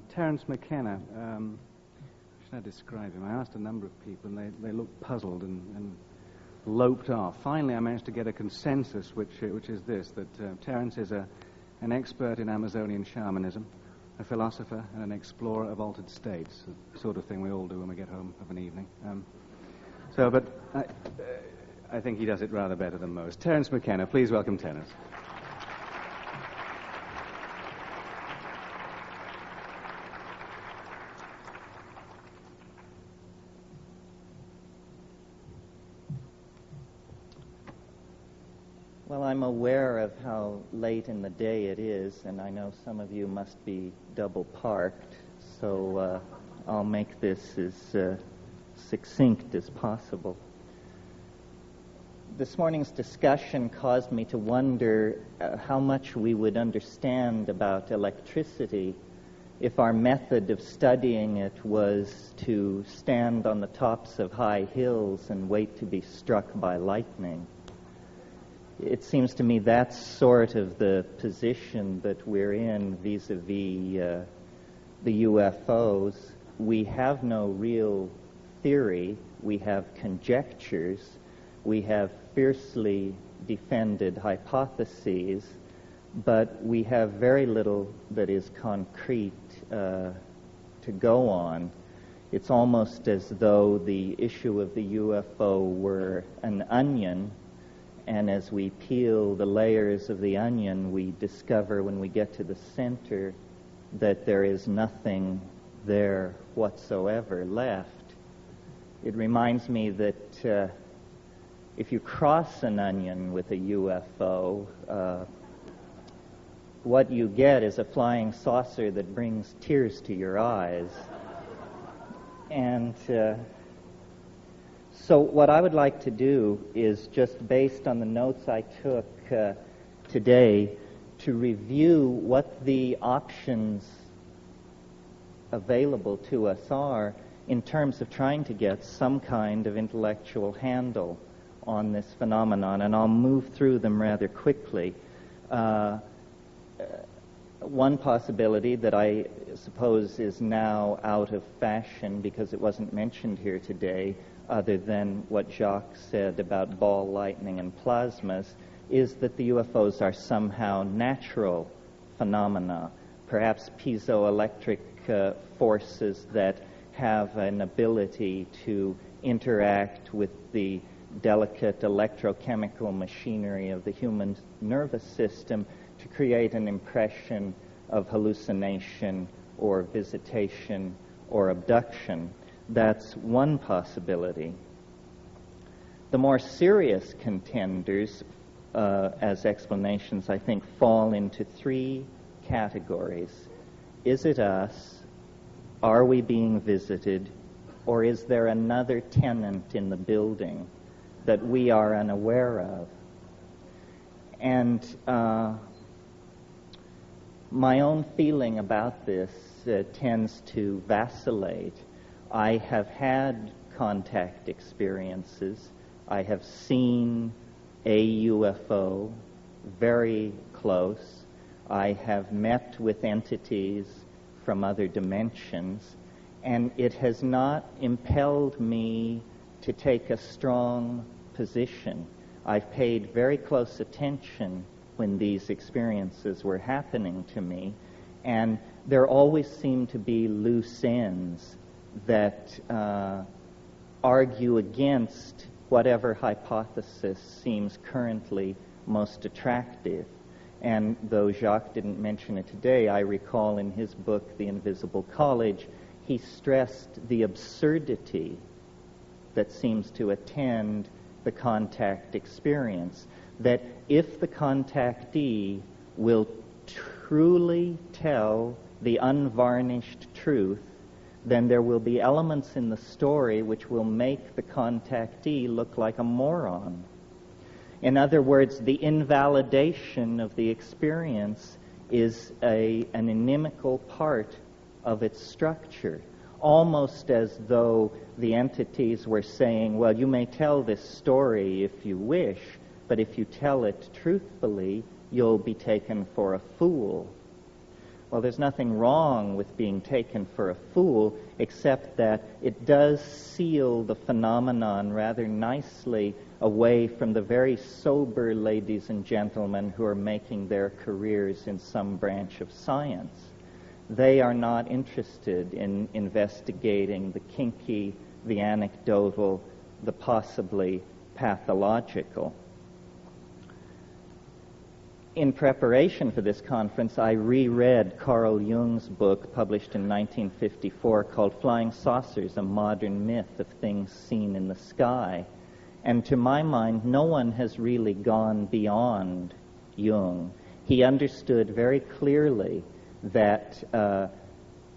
Terence McKenna, how should I describe him? I asked a number of people, and they looked puzzled and loped off. Finally, I managed to get a consensus, which is this, that Terence is an expert in Amazonian shamanism, a philosopher, and an explorer of altered states, the sort of thing we all do when we get home of an evening. But I think he does it rather better than most. Terence McKenna, please welcome Terence. Well, I'm aware of how late in the day it is, and I know some of you must be double parked, so I'll make this as succinct as possible. This morning's discussion caused me to wonder how much we would understand about electricity if our method of studying it was to stand on the tops of high hills and wait to be struck by lightning. It seems to me that's sort of the position that we're in vis-a-vis the UFOs. We have no real theory. We have conjectures. We have fiercely defended hypotheses, but we have very little that is concrete to go on. It's almost as though the issue of the UFO were an onion, and as we peel the layers of the onion, we discover when we get to the center that there is nothing there whatsoever left. It reminds me that if you cross an onion with a UFO, what you get is a flying saucer that brings tears to your eyes. And so what I would like to do is, just based on the notes I took today, to review what the options available to us are in terms of trying to get some kind of intellectual handle on this phenomenon, and I'll move through them rather quickly. One possibility that I suppose is now out of fashion because it wasn't mentioned here today, other than what Jacques said about ball lightning and plasmas, is that the UFOs are somehow natural phenomena, perhaps piezoelectric forces that have an ability to interact with the delicate electrochemical machinery of the human nervous system to create an impression of hallucination or visitation or abduction. That's one possibility. The more serious contenders, as explanations, I think, fall into three categories. Is it us? Are we being visited? Or is there another tenant in the building that we are unaware of? And my own feeling about this tends to vacillate. I have had contact experiences. I have seen a UFO very close. I have met with entities from other dimensions, and it has not impelled me to take a strong position. I've paid very close attention when these experiences were happening to me, and there always seem to be loose ends that argue against whatever hypothesis seems currently most attractive. And though Jacques didn't mention it today, I recall in his book, The Invisible College, he stressed the absurdity that seems to attend the contact experience, that if the contactee will truly tell the unvarnished truth, then there will be elements in the story which will make the contactee look like a moron. In other words, the invalidation of the experience is an inimical part of its structure. almost as though the entities were saying, well, you may tell this story if you wish, but if you tell it truthfully, you'll be taken for a fool. Well, there's nothing wrong with being taken for a fool, except that it does seal the phenomenon rather nicely away from the very sober ladies and gentlemen who are making their careers in some branch of science. They are not interested in investigating the kinky, the anecdotal, the possibly pathological. In preparation for this conference, I reread Carl Jung's book, published in 1954, called Flying Saucers, A Modern Myth of Things Seen in the Sky. And to my mind, no one has really gone beyond Jung. He understood very clearly that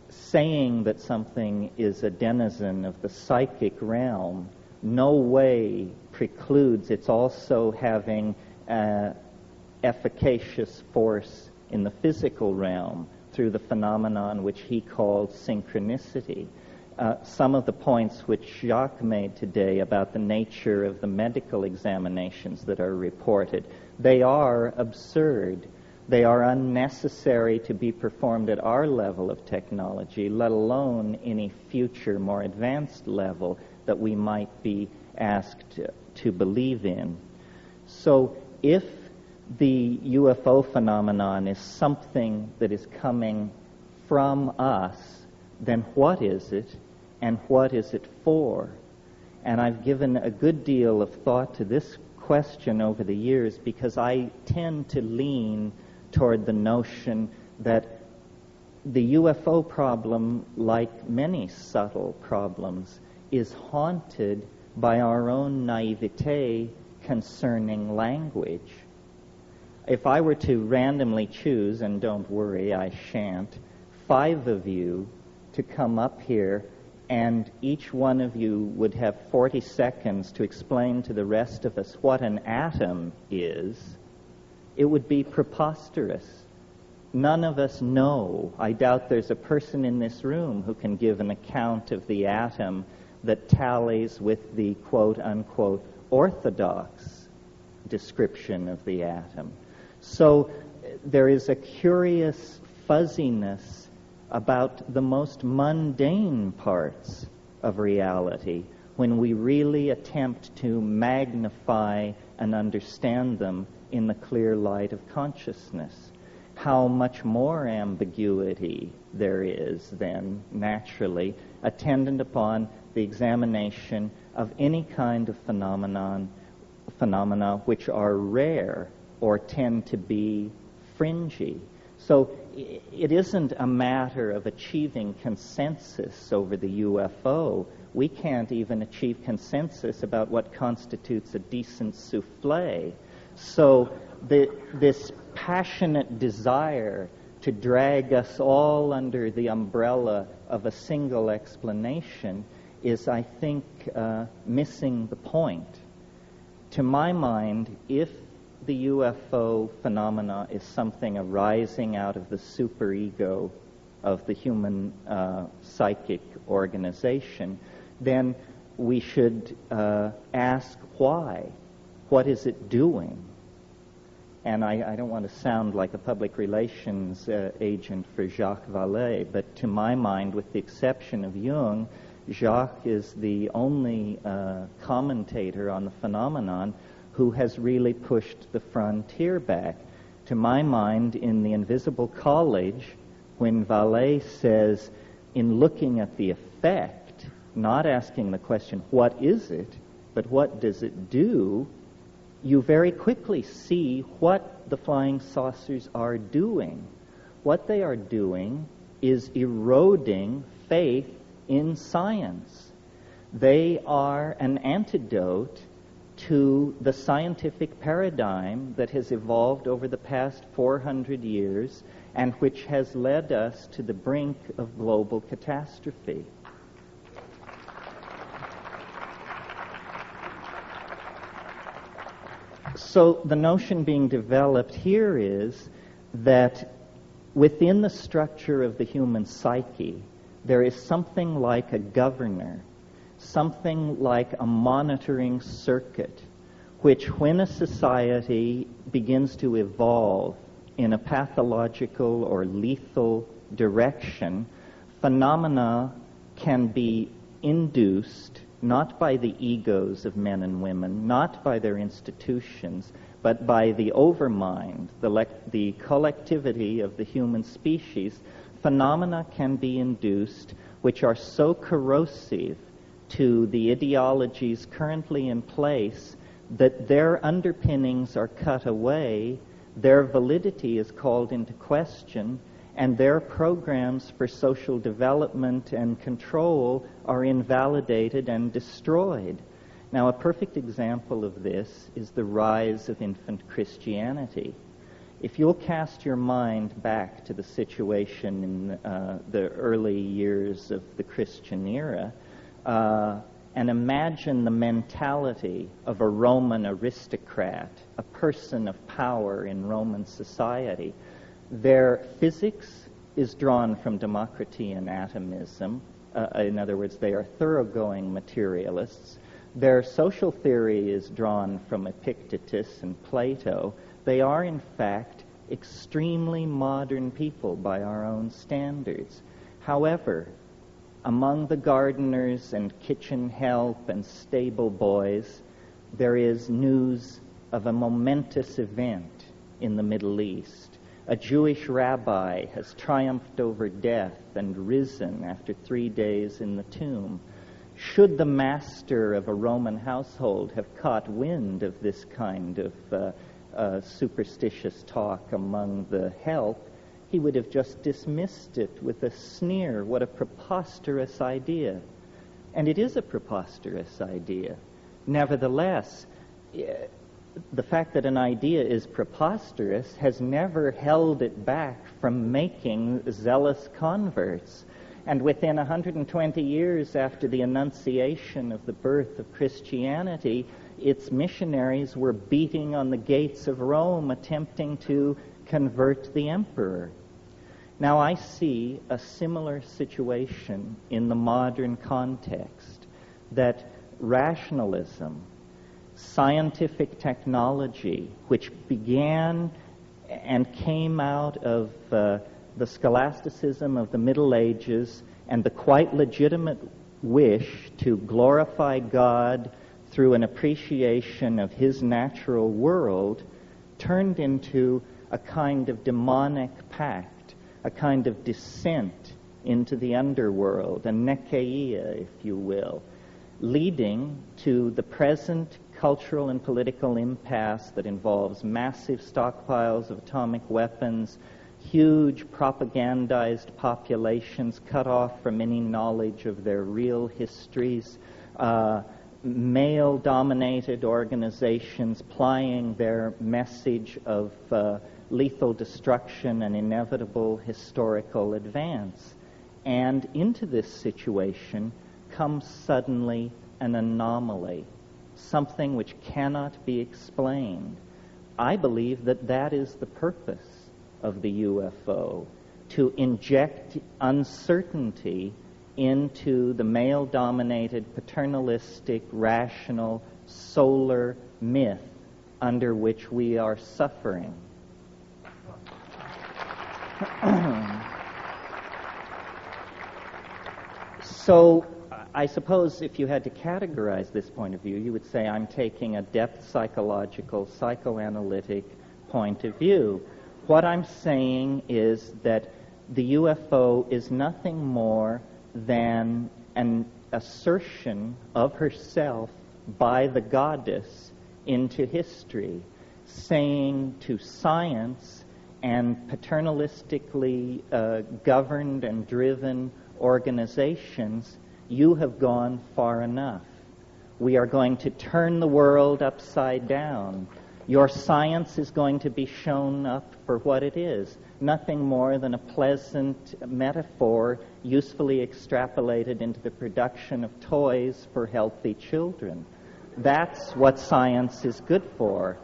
saying that something is a denizen of the psychic realm no way precludes its also having efficacious force in the physical realm through the phenomenon which he called synchronicity. Some of the points which Jacques made today about the nature of the medical examinations that are reported, they are absurd. They are unnecessary to be performed at our level of technology, let alone any future, more advanced level that we might be asked to believe in. So if the UFO phenomenon is something that is coming from us, then what is it, and what is it for? And I've given a good deal of thought to this question over the years because I tend to lean toward the notion that the UFO problem, like many subtle problems, is haunted by our own naivete concerning language. If I were to randomly choose, and don't worry, I shan't, 5 of you to come up here, and each one of you would have 40 seconds to explain to the rest of us what an atom is, it would be preposterous. None of us know. I doubt there's a person in this room who can give an account of the atom that tallies with the quote-unquote orthodox description of the atom. So there is a curious fuzziness about the most mundane parts of reality when we really attempt to magnify and understand them in the clear light of consciousness. How much more ambiguity there is then, naturally, attendant upon the examination of any kind of phenomena which are rare or tend to be fringy. So it isn't a matter of achieving consensus over the UFO. We can't even achieve consensus about what constitutes a decent souffle. So this passionate desire to drag us all under the umbrella of a single explanation is, I think, missing the point. To my mind, if the UFO phenomena is something arising out of the superego of the human psychic organization, then we should ask why. What is it doing? And I don't want to sound like a public relations agent for Jacques Vallée, but to my mind, with the exception of Jung, Jacques is the only commentator on the phenomenon who has really pushed the frontier back. To my mind, in The Invisible College, when Vallée says, in looking at the effect, not asking the question, what is it, but what does it do, you very quickly see what the flying saucers are doing. What they are doing is eroding faith in science. They are an antidote to the scientific paradigm that has evolved over the past 400 years and which has led us to the brink of global catastrophe. So the notion being developed here is that within the structure of the human psyche, there is something like a governor, something like a monitoring circuit, which when a society begins to evolve in a pathological or lethal direction, phenomena can be induced not by the egos of men and women, not by their institutions, but by the overmind, the collectivity of the human species. Phenomena can be induced which are so corrosive to the ideologies currently in place that their underpinnings are cut away, their validity is called into question, and their programs for social development and control are invalidated and destroyed. Now, a perfect example of this is the rise of infant Christianity. If you'll cast your mind back to the situation in the early years of the Christian era, and imagine the mentality of a Roman aristocrat, a person of power in Roman society. Their physics is drawn from democracy and atomism. In other words, they are thoroughgoing materialists. Their social theory is drawn from Epictetus and Plato. They are, in fact, extremely modern people by our own standards. However, among the gardeners and kitchen help and stable boys, there is news of a momentous event in the Middle East. A Jewish rabbi has triumphed over death and risen after 3 days in the tomb. Should the master of a Roman household have caught wind of this kind of superstitious talk among the help, he would have just dismissed it with a sneer. What a preposterous idea. And it is a preposterous idea. Nevertheless, the fact that an idea is preposterous has never held it back from making zealous converts. And within 120 years after the Annunciation of the birth of Christianity, its missionaries were beating on the gates of Rome, attempting to convert the emperor. Now I see a similar situation in the modern context, that rationalism, scientific technology, which began and came out of the scholasticism of the Middle Ages and the quite legitimate wish to glorify God through an appreciation of His natural world, turned into a kind of demonic pact, a kind of descent into the underworld, a nekeia, if you will, leading to the present cultural and political impasse that involves massive stockpiles of atomic weapons, huge propagandized populations cut off from any knowledge of their real histories, male-dominated organizations plying their message of lethal destruction and inevitable historical advance. And into this situation comes suddenly an anomaly, something which cannot be explained. I believe that that is the purpose of the UFO, to inject uncertainty into the male-dominated, paternalistic, rational, solar myth under which we are suffering. So, I suppose if you had to categorize this point of view, you would say I'm taking a depth psychological, psychoanalytic point of view. What I'm saying is that the UFO is nothing more than an assertion of herself by the goddess into history, saying to science and paternalistically governed and driven organizations, you have gone far enough. We are going to turn the world upside down. Your science is going to be shown up for what it is, nothing more than a pleasant metaphor usefully extrapolated into the production of toys for healthy children. That's what science is good for.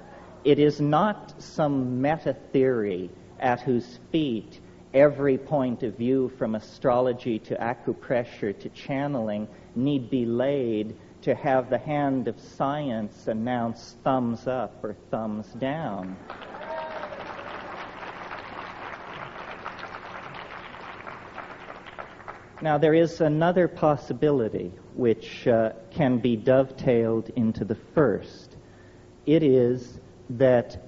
It is not some meta-theory at whose feet every point of view from astrology to acupressure to channeling need be laid to have the hand of science announce thumbs up or thumbs down. Now, there is another possibility which can be dovetailed into the first. It is that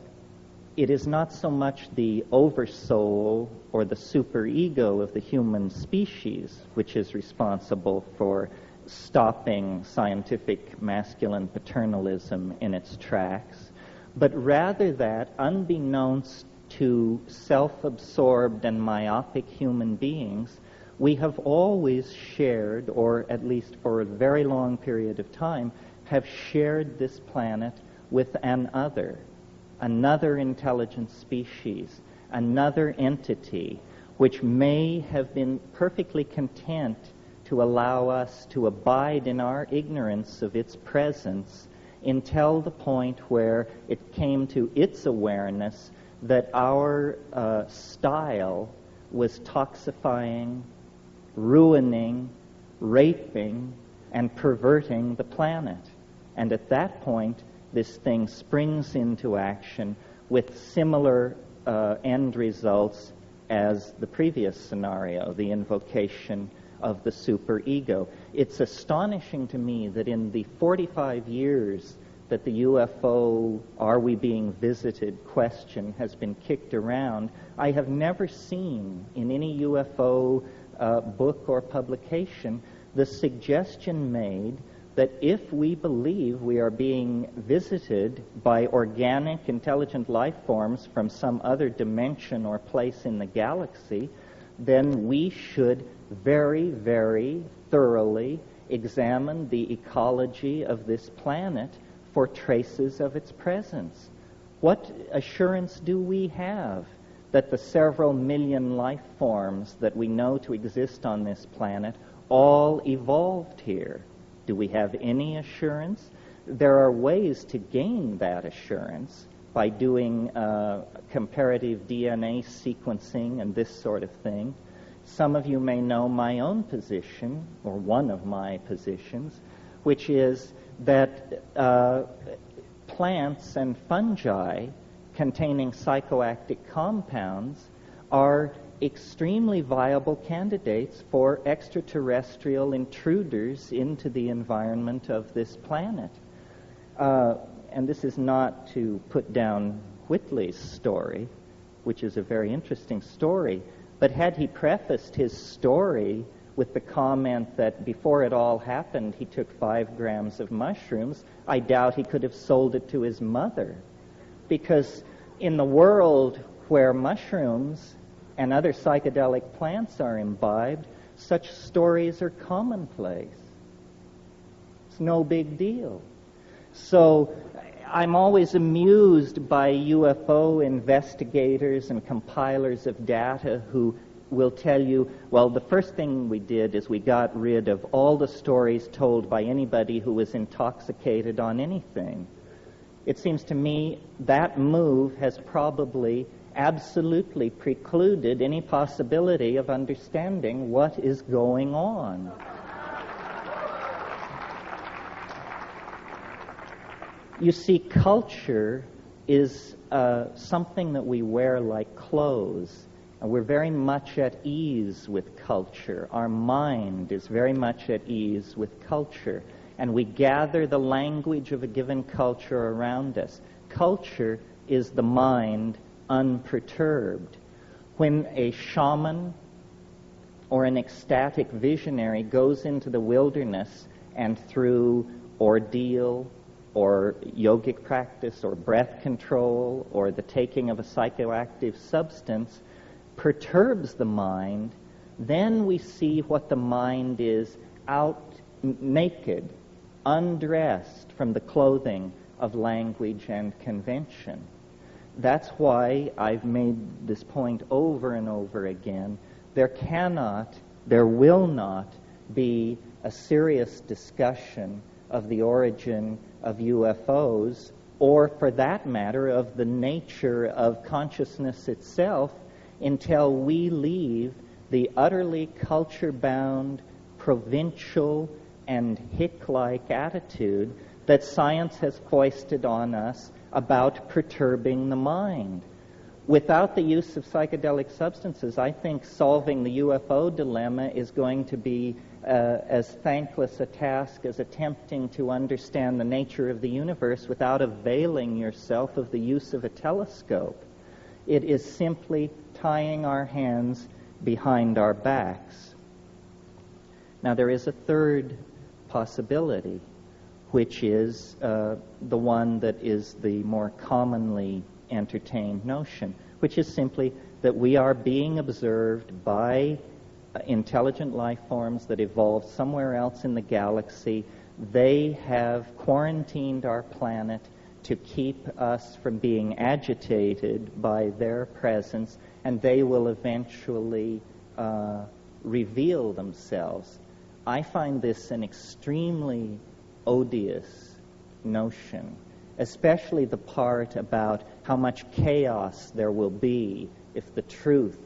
it is not so much the oversoul or the superego of the human species which is responsible for stopping scientific masculine paternalism in its tracks, but rather that, unbeknownst to self-absorbed and myopic human beings, we have always shared, or at least for a very long period of time, have shared this planet with another intelligent species, another entity, which may have been perfectly content to allow us to abide in our ignorance of its presence until the point where it came to its awareness that our style was toxifying, ruining, raping, and perverting the planet. And at that point, this thing springs into action with similar end results as the previous scenario, the invocation of the superego. It's astonishing to me that in the 45 years that the UFO, are we being visited question has been kicked around, I have never seen in any UFO book or publication the suggestion made that if we believe we are being visited by organic, intelligent life forms from some other dimension or place in the galaxy, then we should very, very thoroughly examine the ecology of this planet for traces of its presence. What assurance do we have that the several million life forms that we know to exist on this planet all evolved here? Do we have any assurance? There are ways to gain that assurance by doing comparative DNA sequencing and this sort of thing. Some of you may know my own position, or one of my positions, which is that plants and fungi containing psychoactive compounds are extremely viable candidates for extraterrestrial intruders into the environment of this planet. And this is not to put down Whitley's story, which is a very interesting story, but had he prefaced his story with the comment that before it all happened he took 5 grams of mushrooms, I doubt he could have sold it to his mother. Because in the world where mushrooms and other psychedelic plants are imbibed, such stories are commonplace. It's no big deal. So I'm always amused by UFO investigators and compilers of data who will tell you, well, the first thing we did is we got rid of all the stories told by anybody who was intoxicated on anything. It seems to me that move has probably absolutely precluded any possibility of understanding what is going on. You see, culture is something that we wear like clothes. And we're very much at ease with culture. Our mind is very much at ease with culture. And we gather the language of a given culture around us. Culture is the mind unperturbed. When a shaman or an ecstatic visionary goes into the wilderness and through ordeal or yogic practice or breath control or the taking of a psychoactive substance perturbs the mind, then we see what the mind is out naked, undressed from the clothing of language and convention. That's why I've made this point over and over again. There will not be a serious discussion of the origin of UFOs, or for that matter, of the nature of consciousness itself, until we leave the utterly culture-bound, provincial, and hick-like attitude that science has foisted on us about perturbing the mind. Without the use of psychedelic substances, I think solving the UFO dilemma is going to be as thankless a task as attempting to understand the nature of the universe without availing yourself of the use of a telescope. It is simply tying our hands behind our backs. Now, there is a third possibility, which is the one that is the more commonly entertained notion, which is simply that we are being observed by intelligent life forms that evolved somewhere else in the galaxy. They have quarantined our planet to keep us from being agitated by their presence, and they will eventually reveal themselves. I find this an extremely odious notion, especially the part about how much chaos there will be if the truth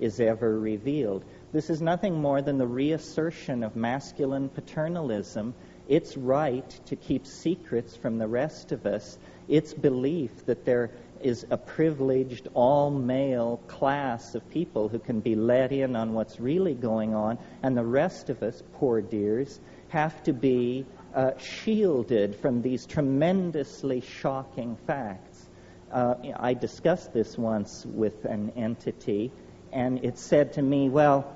is ever revealed. This is nothing more than the reassertion of masculine paternalism, its right to keep secrets from the rest of us, its belief that there is a privileged all-male class of people who can be let in on what's really going on, and the rest of us, poor dears, have to be shielded from these tremendously shocking facts. I discussed this once with an entity, and it said to me, well,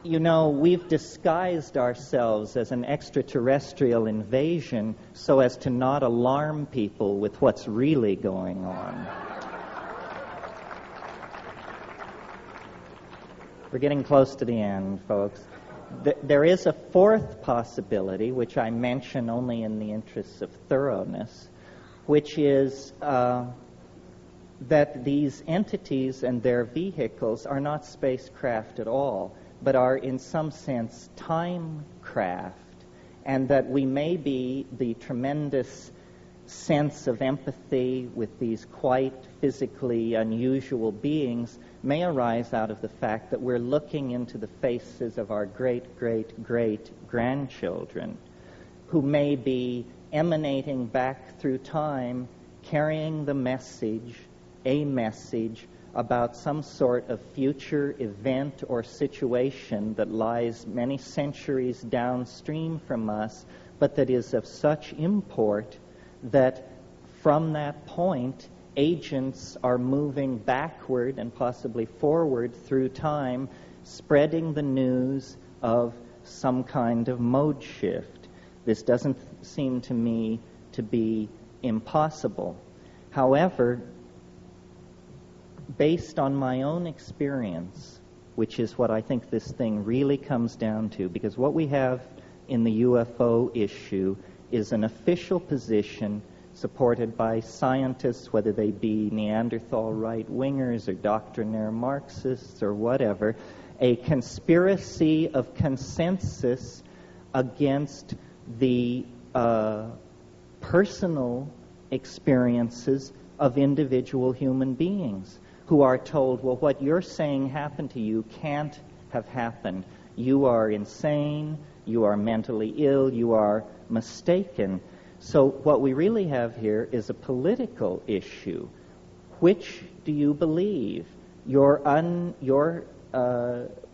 you know, we've disguised ourselves as an extraterrestrial invasion so as to not alarm people with what's really going on. We're getting close to the end, folks. There is a fourth possibility, which I mention only in the interests of thoroughness, which is that these entities and their vehicles are not spacecraft at all, but are in some sense time craft, and that we may be the tremendous sense of empathy with these quite physically unusual beings may arise out of the fact that we're looking into the faces of our great-great-great-grandchildren, who may be emanating back through time, carrying the message, a message about some sort of future event or situation that lies many centuries downstream from us, but that is of such import that from that point, agents are moving backward and possibly forward through time, spreading the news of some kind of mode shift. This doesn't seem to me to be impossible. However, based on my own experience, which is what I think this thing really comes down to, because what we have in the UFO issue is an official position supported by scientists, whether they be Neanderthal right-wingers or doctrinaire Marxists or whatever, a conspiracy of consensus against the personal experiences of individual human beings who are told, well, what you're saying happened to you can't have happened. You are insane, you are mentally ill, you are mistaken. So what we really have here is a political issue. Which do you believe? Your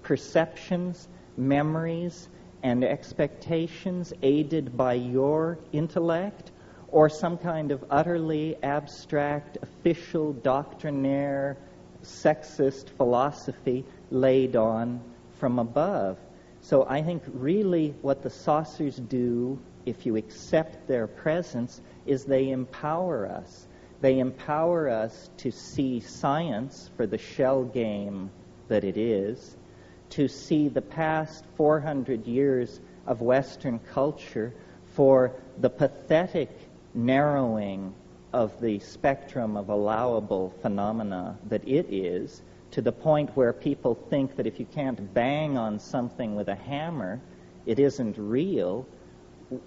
perceptions, memories, and expectations aided by your intellect, or some kind of utterly abstract, official, doctrinaire, sexist philosophy laid on from above? So I think really what the saucers do, if you accept their presence, is they empower us. They empower us to see science for the shell game that it is, to see the past 400 years of Western culture for the pathetic narrowing of the spectrum of allowable phenomena that it is, to the point where people think that if you can't bang on something with a hammer, it isn't real,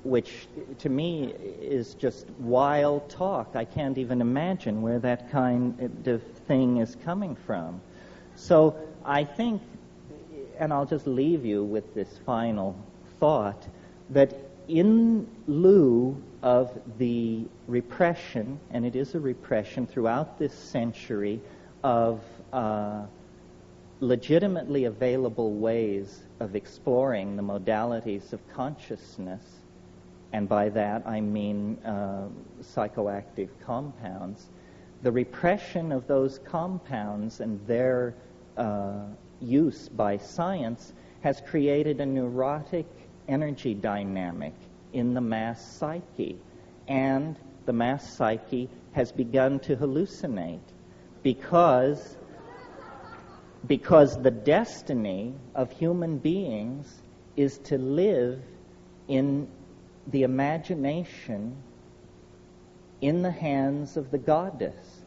which to me is just wild talk. I can't even imagine where that kind of thing is coming from. So I think, and I'll just leave you with this final thought, that in lieu of the repression, and it is a repression throughout this century, of legitimately available ways of exploring the modalities of consciousness, and by that I mean psychoactive compounds, the repression of those compounds and their use by science has created a neurotic energy dynamic in the mass psyche, and the mass psyche has begun to hallucinate because the destiny of human beings is to live in the imagination in the hands of the goddess.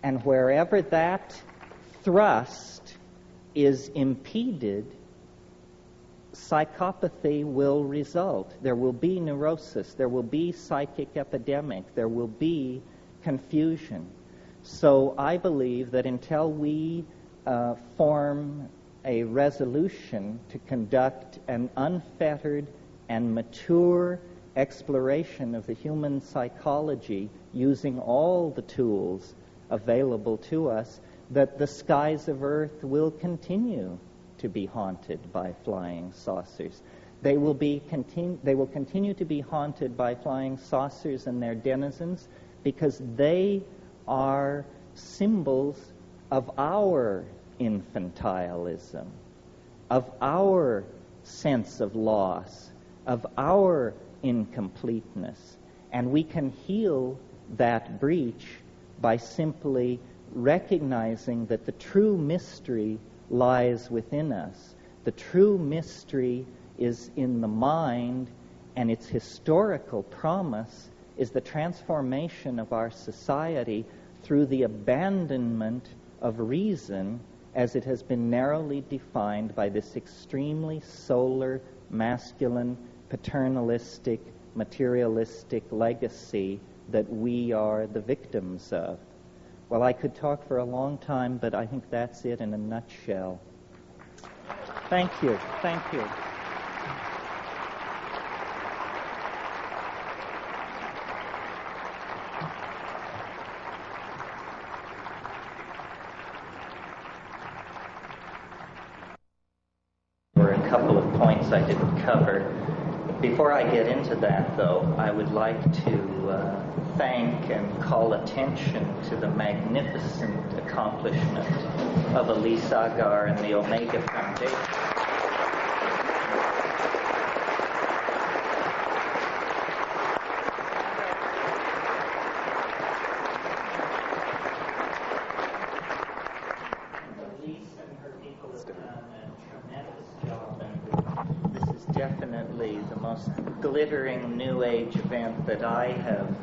And wherever that thrust is impeded, psychopathy will result. There will be neurosis, there will be psychic epidemic, there will be confusion. So I believe that until we form a resolution to conduct an unfettered and mature exploration of the human psychology using all the tools available to us, that the skies of Earth will continue to be haunted by flying saucers. They will continue to be haunted by flying saucers and their denizens because they are symbols of our infantilism, of our sense of loss, of our incompleteness. And we can heal that breach by simply recognizing that the true mystery lies within us. The true mystery is in the mind, and its historical promise is the transformation of our society through the abandonment of reason as it has been narrowly defined by this extremely solar, masculine, paternalistic, materialistic legacy that we are the victims of. Well, I could talk for a long time, but I think that's it in a nutshell. Thank you. Thank you. There were a couple of points I didn't cover. Before I get into that, though, I would like to thank and call attention to the magnificent accomplishment of Elise Agar and the Omega Foundation. Elise and her people have done a tremendous job, and this is definitely the most glittering New Age event that I have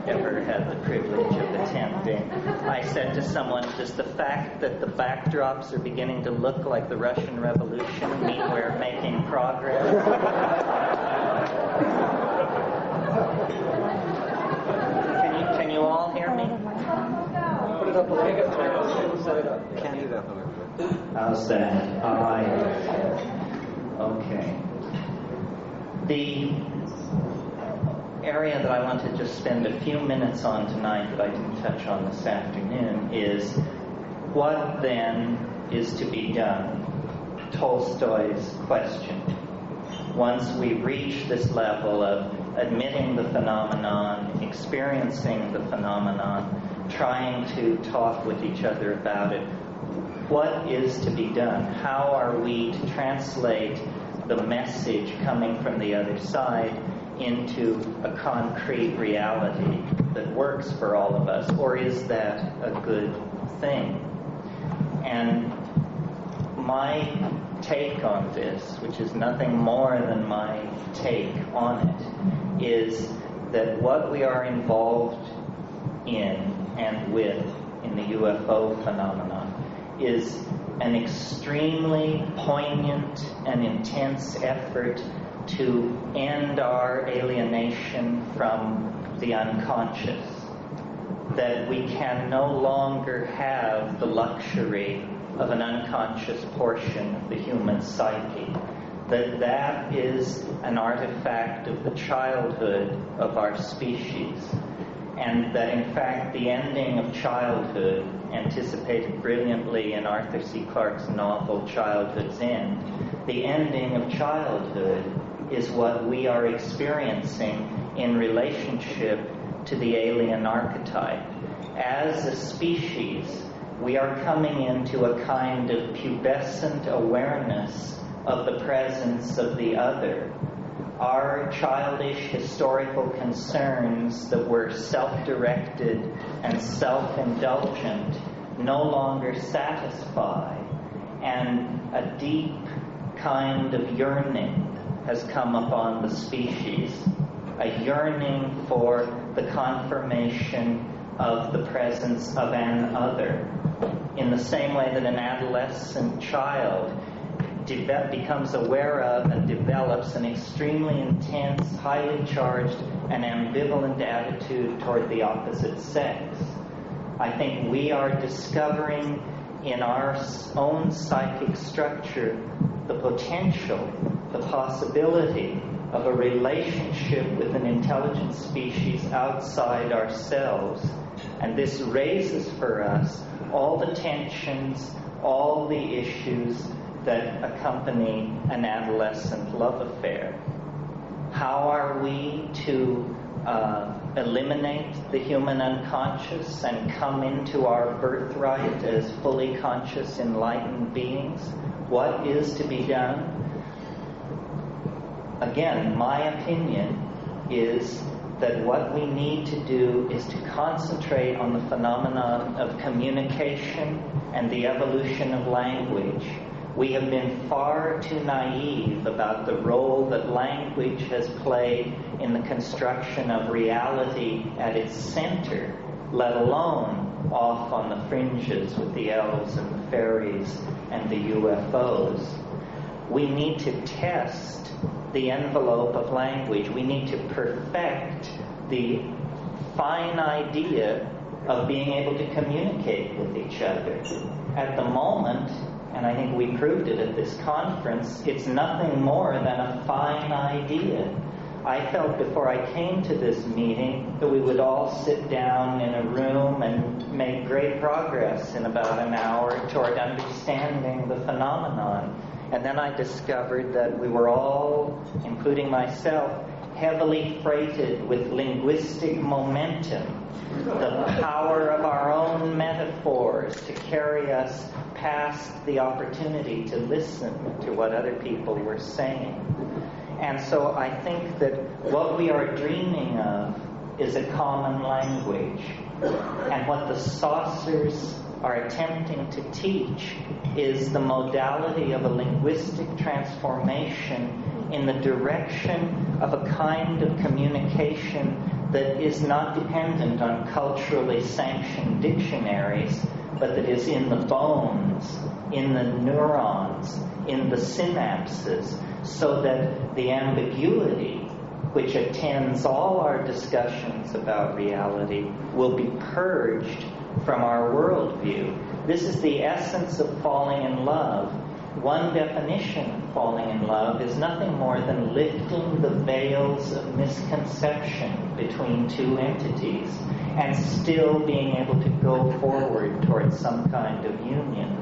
ever had the privilege of attending. I said to someone, does the fact that the backdrops are beginning to look like the Russian Revolution mean we're making progress? Can you all hear me? Put it up a little bit. Set it up. Can't do that a little bit. How's that? All right. Okay. The area that I want to just spend a few minutes on tonight that I didn't touch on this afternoon is what then is to be done? Tolstoy's question. Once we reach this level of admitting the phenomenon, experiencing the phenomenon, trying to talk with each other about it, what is to be done? How are we to translate the message coming from the other side into a concrete reality that works for all of us? Or is that a good thing? And my take on this, which is nothing more than my take on it, is that what we are involved in and with in the UFO phenomenon is an extremely poignant and intense effort to end our alienation from the unconscious. That we can no longer have the luxury of an unconscious portion of the human psyche, that is an artifact of the childhood of our species, and that in fact the ending of childhood, anticipated brilliantly in Arthur C. Clarke's novel Childhood's End, the ending of childhood is what we are experiencing in relationship to the alien archetype. As a species, we are coming into a kind of pubescent awareness of the presence of the other. Our childish historical concerns that were self-directed and self-indulgent no longer satisfy, and a deep kind of yearning has come upon the species, a yearning for the confirmation of the presence of an other. In the same way that an adolescent child becomes aware of and develops an extremely intense, highly charged, and ambivalent attitude toward the opposite sex, I think we are discovering in our own psychic structure the potential, the possibility of a relationship with an intelligent species outside ourselves. And this raises for us all the tensions, all the issues that accompany an adolescent love affair. How are we to eliminate the human unconscious and come into our birthright as fully conscious, enlightened beings? What is to be done? Again, my opinion is that what we need to do is to concentrate on the phenomenon of communication and the evolution of language. We have been far too naive about the role that language has played in the construction of reality at its center, let alone off on the fringes with the elves and the fairies and the UFOs. We need to test the envelope of language. We need to perfect the fine idea of being able to communicate with each other. At the moment, and I think we proved it at this conference, it's nothing more than a fine idea. I felt before I came to this meeting that we would all sit down in a room and make great progress in about an hour toward understanding the phenomenon. And then I discovered that we were all, including myself, heavily freighted with linguistic momentum, the power of our own metaphors to carry us past the opportunity to listen to what other people were saying. And so I think that what we are dreaming of is a common language. And what the saucers are attempting to teach is the modality of a linguistic transformation in the direction of a kind of communication that is not dependent on culturally sanctioned dictionaries, but that is in the bones, in the neurons, in the synapses, so that the ambiguity which attends all our discussions about reality will be purged from our worldview. This is the essence of falling in love. One definition of falling in love is nothing more than lifting the veils of misconception between two entities and still being able to go forward towards some kind of union.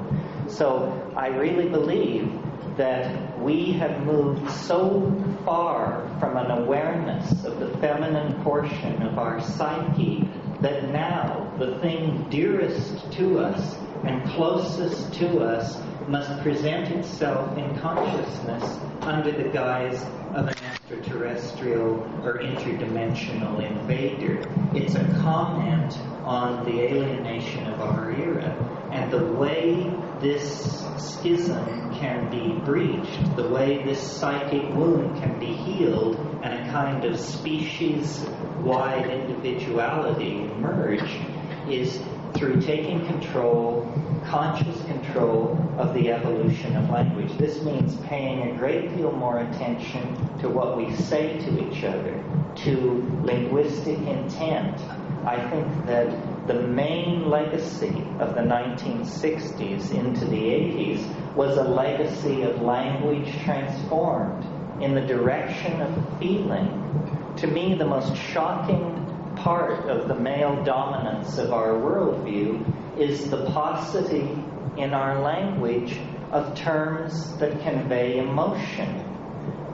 So I really believe that we have moved so far from an awareness of the feminine portion of our psyche that now the thing dearest to us and closest to us must present itself in consciousness under the guise of an extraterrestrial or interdimensional invader. It's a comment on the alienation of our era. And the way this schism can be breached, the way this psychic wound can be healed, and a kind of species-wide individuality emerge is through taking control, conscious control of the evolution of language. This means paying a great deal more attention to what we say to each other, to linguistic intent, I think that the main legacy of the 1960s into the 80s was a legacy of language transformed in the direction of feeling. To me, the most shocking part of the male dominance of our worldview is the paucity in our language of terms that convey emotion.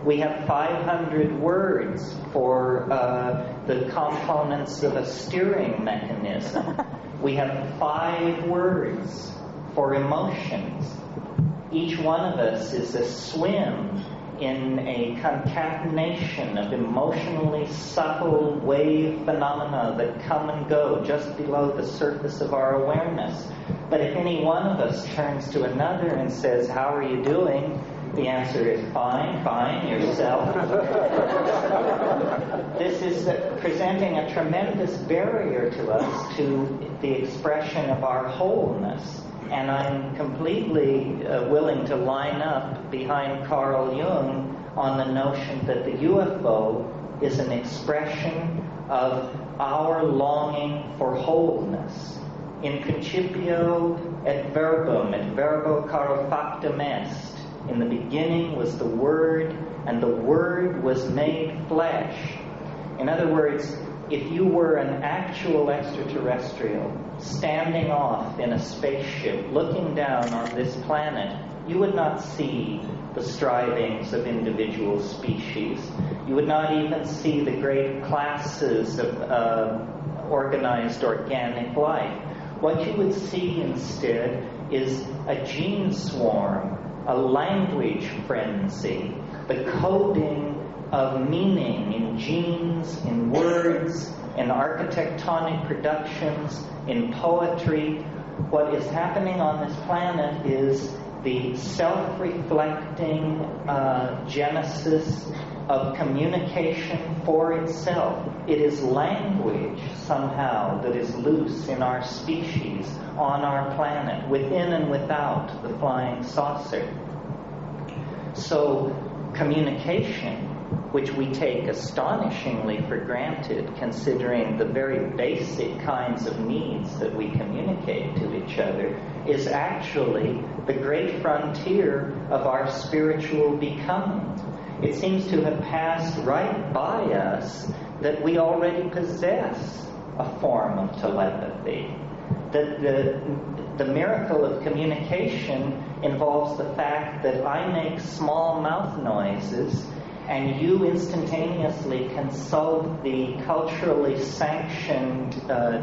We have 500 words for the components of a steering mechanism. We have 5 words for emotions. Each one of us is a swim in a concatenation of emotionally subtle wave phenomena that come and go just below the surface of our awareness. But if any one of us turns to another and says, "How are you doing?" the answer is, "Fine, fine, yourself." This is presenting a tremendous barrier to us to the expression of our wholeness. And I'm completely willing to line up behind Carl Jung on the notion that the UFO is an expression of our longing for wholeness. In principio et verbum, et verbo caro factum est. In the beginning was the Word, and the Word was made flesh. In other words, if you were an actual extraterrestrial standing off in a spaceship looking down on this planet, you would not see the strivings of individual species. You would not even see the great classes of organized organic life. What you would see instead is a gene swarm, a language frenzy, the coding of meaning in genes, in words, in architectonic productions, in poetry. What is happening on this planet is the self-reflecting genesis of communication for itself. It is language, somehow, that is loose in our species, on our planet, within and without the flying saucer. So, communication, which we take astonishingly for granted, considering the very basic kinds of needs that we communicate to each other, is actually the great frontier of our spiritual becoming. It seems to have passed right by us that we already possess a form of telepathy. That the miracle of communication involves the fact that I make small mouth noises and you instantaneously consult the culturally sanctioned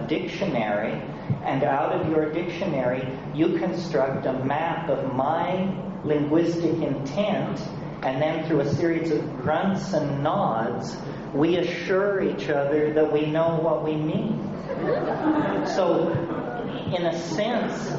dictionary, and out of your dictionary you construct a map of my linguistic intent, and then through a series of grunts and nods we assure each other that we know what we mean. So, in a sense,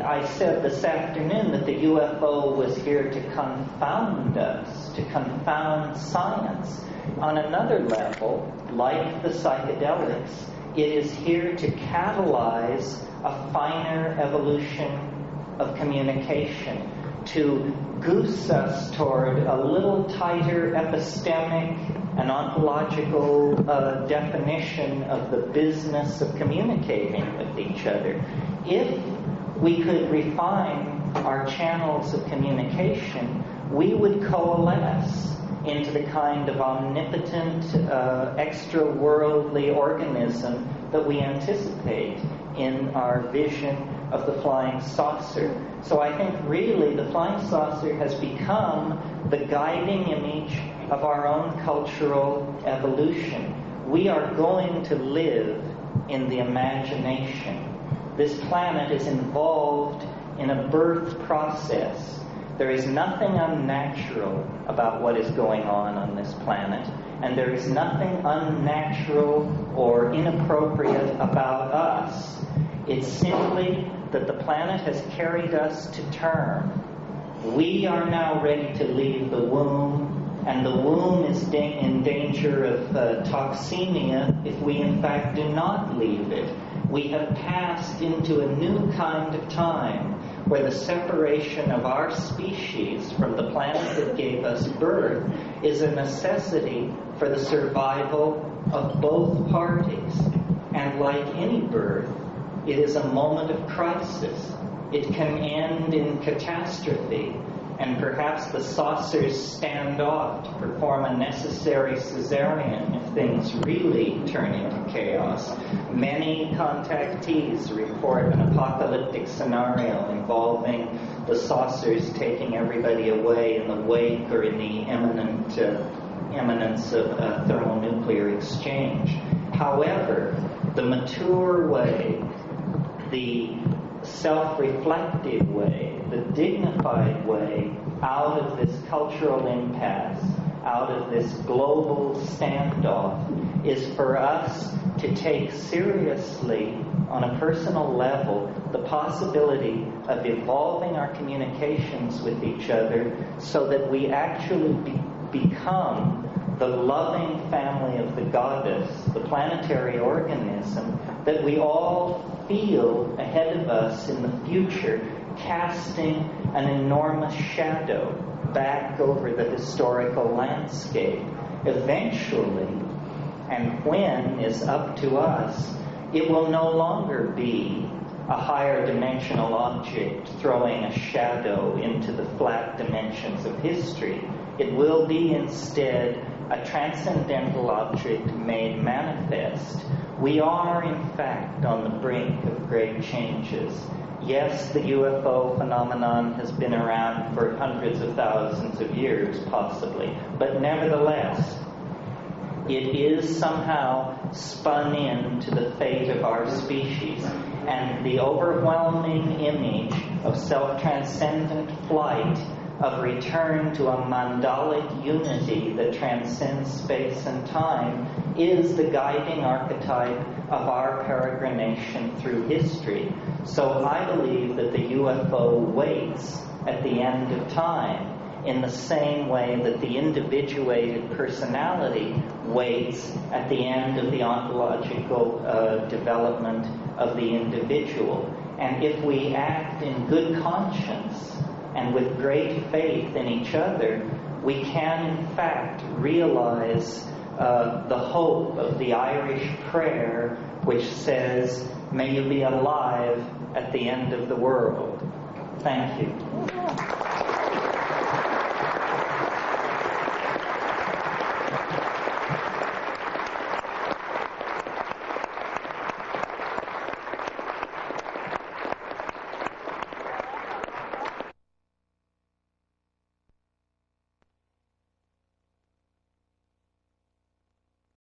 I said this afternoon that the UFO was here to confound us, to confound science. On another level, like the psychedelics, it is here to catalyze a finer evolution of communication, to goose us toward a little tighter epistemic and ontological definition of the business of communicating with each other. If we could refine our channels of communication, we would coalesce into the kind of omnipotent, extra-worldly organism that we anticipate in our vision of the flying saucer. So I think really the flying saucer has become the guiding image of our own cultural evolution. We are going to live in the imagination. This planet is involved in a birth process. There is nothing unnatural about what is going on this planet, and there is nothing unnatural or inappropriate about us. It's simply that the planet has carried us to term. We are now ready to leave the womb, and the womb is in danger of toxemia if we in fact do not leave it. We have passed into a new kind of time where the separation of our species from the planet that gave us birth is a necessity for the survival of both parties. And like any birth, it is a moment of crisis. It can end in catastrophe, and perhaps the saucers stand off to perform a necessary cesarean if things really turn into chaos. Many contactees report an apocalyptic scenario involving the saucers taking everybody away in the wake or in the imminence of a thermonuclear exchange. However, the mature way, the self-reflective way, the dignified way out of this cultural impasse, out of this global standoff, is for us to take seriously, on a personal level, the possibility of evolving our communications with each other so that we actually become the loving family of the goddess, the planetary organism that we all feel ahead of us in the future, casting an enormous shadow back over the historical landscape. Eventually, and when is up to us, it will no longer be a higher dimensional object throwing a shadow into the flat dimensions of history. It will be instead a transcendental object made manifest. We are, in fact, on the brink of great changes. Yes, the UFO phenomenon has been around for hundreds of thousands of years, possibly, but nevertheless, it is somehow spun into the fate of our species, and the overwhelming image of self-transcendent flight, of return to a mandalic unity that transcends space and time, is the guiding archetype of our peregrination through history. So I believe that the UFO waits at the end of time in the same way that the individuated personality waits at the end of the ontological development of the individual. And if we act in good conscience and with great faith in each other, we can in fact realize the hope of the Irish prayer, which says, "May you be alive at the end of the world." Thank you.